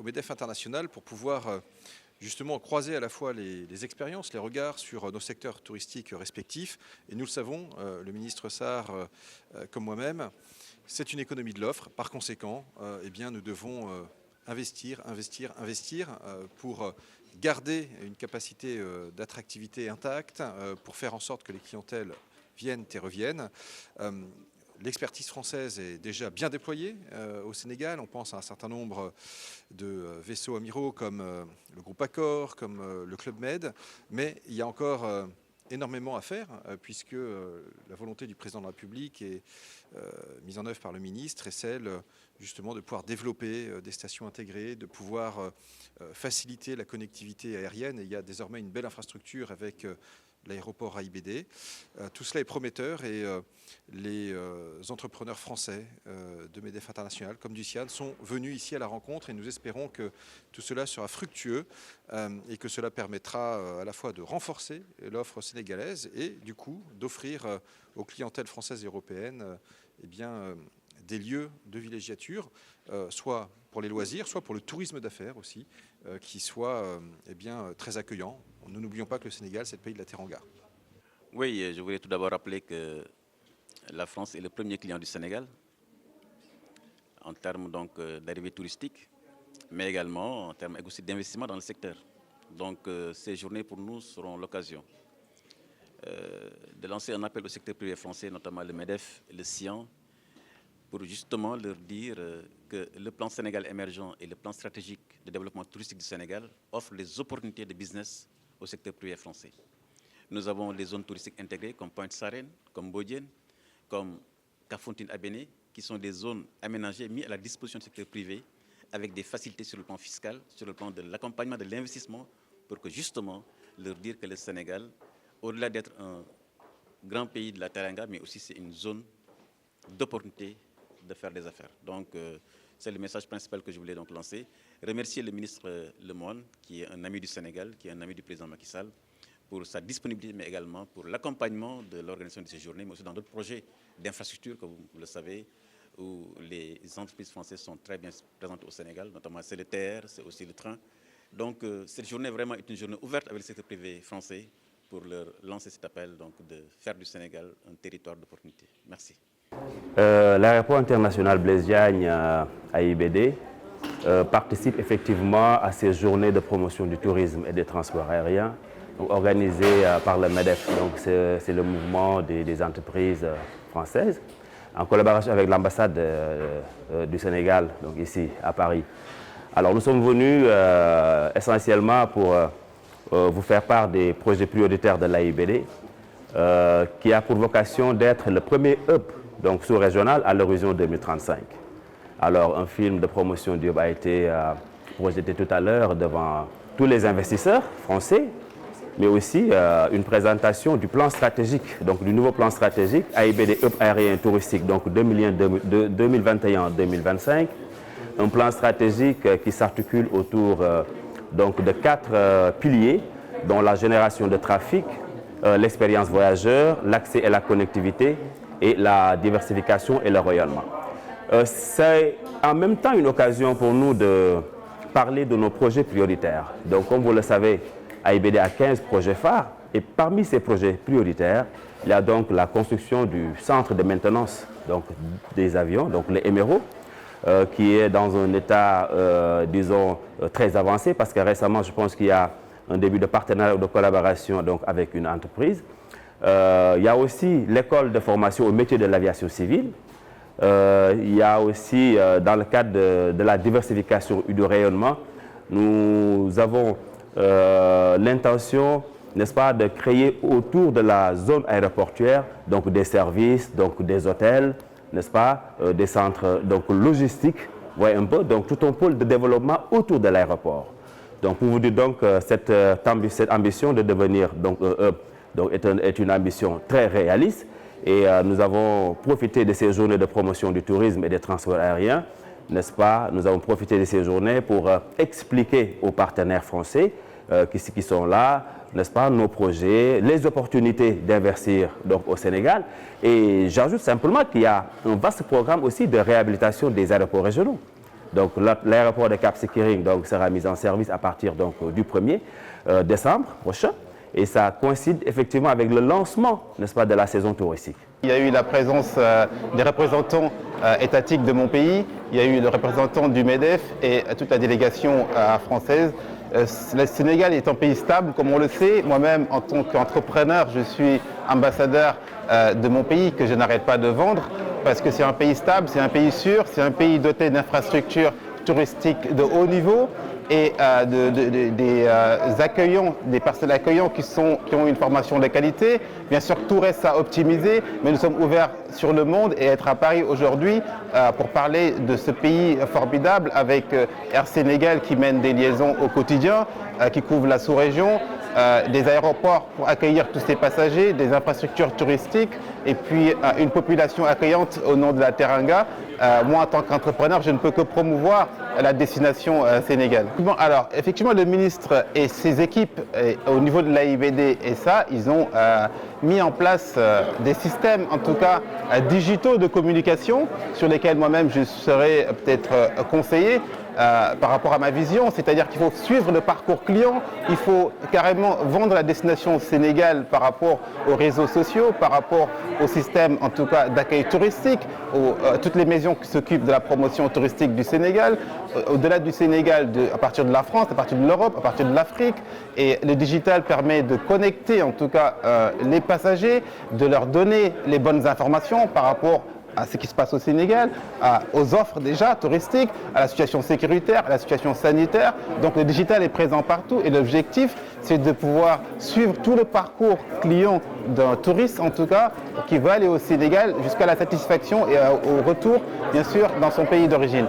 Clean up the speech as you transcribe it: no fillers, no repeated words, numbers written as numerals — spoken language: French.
au MEDEF International pour pouvoir justement croiser à la fois les expériences, les regards sur nos secteurs touristiques respectifs. Et nous le savons, le ministre Sarr comme moi-même, c'est une économie de l'offre. Par conséquent, eh bien, nous devons investir pour garder une capacité d'attractivité intacte, pour faire en sorte que les clientèles viennent et reviennent. L'expertise française est déjà bien déployée au Sénégal. On pense à un certain nombre de vaisseaux amiraux comme le groupe Accor, comme le Club Med. Mais il y a encore énormément à faire puisque la volonté du président de la République est mise en œuvre par le ministre et celle justement de pouvoir développer des stations intégrées, de pouvoir faciliter la connectivité aérienne. Et il y a désormais une belle infrastructure avec l'aéroport AIBD. Tout cela est prometteur et les entrepreneurs français de MEDEF International comme du CIAD sont venus ici à la rencontre et nous espérons que tout cela sera fructueux et que cela permettra à la fois de renforcer l'offre sénégalaise et du coup d'offrir aux clientèles françaises et européennes eh bien, des lieux de villégiature, soit pour les loisirs, soit pour le tourisme d'affaires aussi, qui soit eh bien, très accueillant. Nous n'oublions pas que le Sénégal, c'est le pays de la Teranga. Oui, je voulais tout d'abord rappeler que la France est le premier client du Sénégal en termes d'arrivée touristique, mais également en termes aussi d'investissement dans le secteur. Donc ces journées pour nous seront l'occasion de lancer un appel au secteur privé français, notamment le MEDEF et le CIAN, pour justement leur dire que le plan Sénégal émergent et le plan stratégique de développement touristique du Sénégal offrent des opportunités de business au secteur privé français. Nous avons les zones touristiques intégrées comme Pointe-Sarène, comme Bodiène, comme Kafountine-Abéné, qui sont des zones aménagées, mises à la disposition du secteur privé, avec des facilités sur le plan fiscal, sur le plan de l'accompagnement de l'investissement, pour que justement leur dire que le Sénégal, au-delà d'être un grand pays de la Teranga, mais aussi c'est une zone d'opportunité de faire des affaires. Donc c'est le message principal que je voulais donc lancer. Remercier le ministre Lemoine, qui est un ami du Sénégal, qui est un ami du président Macky Sall, pour sa disponibilité, mais également pour l'accompagnement de l'organisation de ces journées, mais aussi dans d'autres projets d'infrastructure, comme vous le savez, où les entreprises françaises sont très bien présentes au Sénégal, notamment c'est le TR, c'est aussi le train. Donc cette journée vraiment est une journée ouverte avec le secteur privé français pour leur lancer cet appel donc, de faire du Sénégal un territoire d'opportunité. Merci. L'aéroport international Blaise Diagne AIBD participe effectivement à ces journées de promotion du tourisme et des transports aériens organisées par le MEDEF. Donc c'est le mouvement des entreprises françaises en collaboration avec l'ambassade du Sénégal, donc ici à Paris. Alors nous sommes venus essentiellement pour vous faire part des projets prioritaires de l'AIBD qui a pour vocation d'être le premier hub donc sous-régional à l'horizon 2035. Alors, un film de promotion du hub a été projeté tout à l'heure devant tous les investisseurs français, mais aussi une présentation du plan stratégique, donc du nouveau plan stratégique AIBD Hub aérien touristique, donc 2021-2025. Un plan stratégique qui s'articule autour donc de 4 piliers, dont la génération de trafic, l'expérience voyageur, l'accès et la connectivité, et la diversification et le rayonnement. C'est en même temps une occasion pour nous de parler de nos projets prioritaires. Donc, comme vous le savez, AIBD a 15 projets phares et parmi ces projets prioritaires, il y a donc la construction du centre de maintenance donc, des avions, donc les Émerauds, qui est dans un état, disons, très avancé parce que récemment, je pense qu'il y a un début de partenariat ou de collaboration donc, avec une entreprise. Il y a aussi l'école de formation au métier de l'aviation civile. Il y a aussi, dans le cadre de la diversification et du rayonnement, nous avons l'intention, n'est-ce pas, de créer autour de la zone aéroportuaire donc des services, donc des hôtels, n'est-ce pas, des centres donc logistiques, voyez un peu, donc tout un pôle de développement autour de l'aéroport. Donc pour vous dire donc cette ambition de devenir donc est une ambition très réaliste et nous avons profité de ces journées de promotion du tourisme et des transports aériens, n'est-ce pas? Nous avons profité de ces journées pour expliquer aux partenaires français qui sont là, n'est-ce pas, nos projets, les opportunités d'investir donc au Sénégal. Et j'ajoute simplement qu'il y a un vaste programme aussi de réhabilitation des aéroports régionaux. Donc l'aéroport de Cap Skirring sera mis en service à partir du 1er décembre prochain. Et ça coïncide effectivement avec le lancement, n'est-ce pas, de la saison touristique. Il y a eu la présence des représentants étatiques de mon pays, il y a eu le représentant du MEDEF et toute la délégation française. Le Sénégal est un pays stable, comme on le sait. Moi-même, en tant qu'entrepreneur, je suis ambassadeur de mon pays que je n'arrête pas de vendre parce que c'est un pays stable, c'est un pays sûr, c'est un pays doté d'infrastructures touristiques de haut niveau et des accueillants, des personnels accueillants qui ont une formation de qualité. Bien sûr, tout reste à optimiser, mais nous sommes ouverts sur le monde et être à Paris aujourd'hui pour parler de ce pays formidable avec Air Sénégal qui mène des liaisons au quotidien, qui couvre la sous-région, des aéroports pour accueillir tous ces passagers, des infrastructures touristiques et puis une population accueillante au nom de la Teranga. Moi, en tant qu'entrepreneur, je ne peux que promouvoir la destination sénégale. Alors, effectivement, le ministre et ses équipes, au niveau de l'AIBD et ça, ils ont mis en place des systèmes, en tout cas digitaux de communication, sur lesquels moi-même je serai peut-être conseillé. Par rapport à ma vision, c'est-à-dire qu'il faut suivre le parcours client, il faut carrément vendre la destination Sénégal par rapport aux réseaux sociaux, par rapport au système en tout cas d'accueil touristique, toutes les maisons qui s'occupent de la promotion touristique du Sénégal, au-delà du Sénégal, à partir de la France, à partir de l'Europe, à partir de l'Afrique. Et le digital permet de connecter en tout cas les passagers, de leur donner les bonnes informations par rapport à ce qui se passe au Sénégal, aux offres déjà touristiques, à la situation sécuritaire, à la situation sanitaire. Donc le digital est présent partout et l'objectif c'est de pouvoir suivre tout le parcours client d'un touriste en tout cas qui va aller au Sénégal jusqu'à la satisfaction et au retour bien sûr dans son pays d'origine.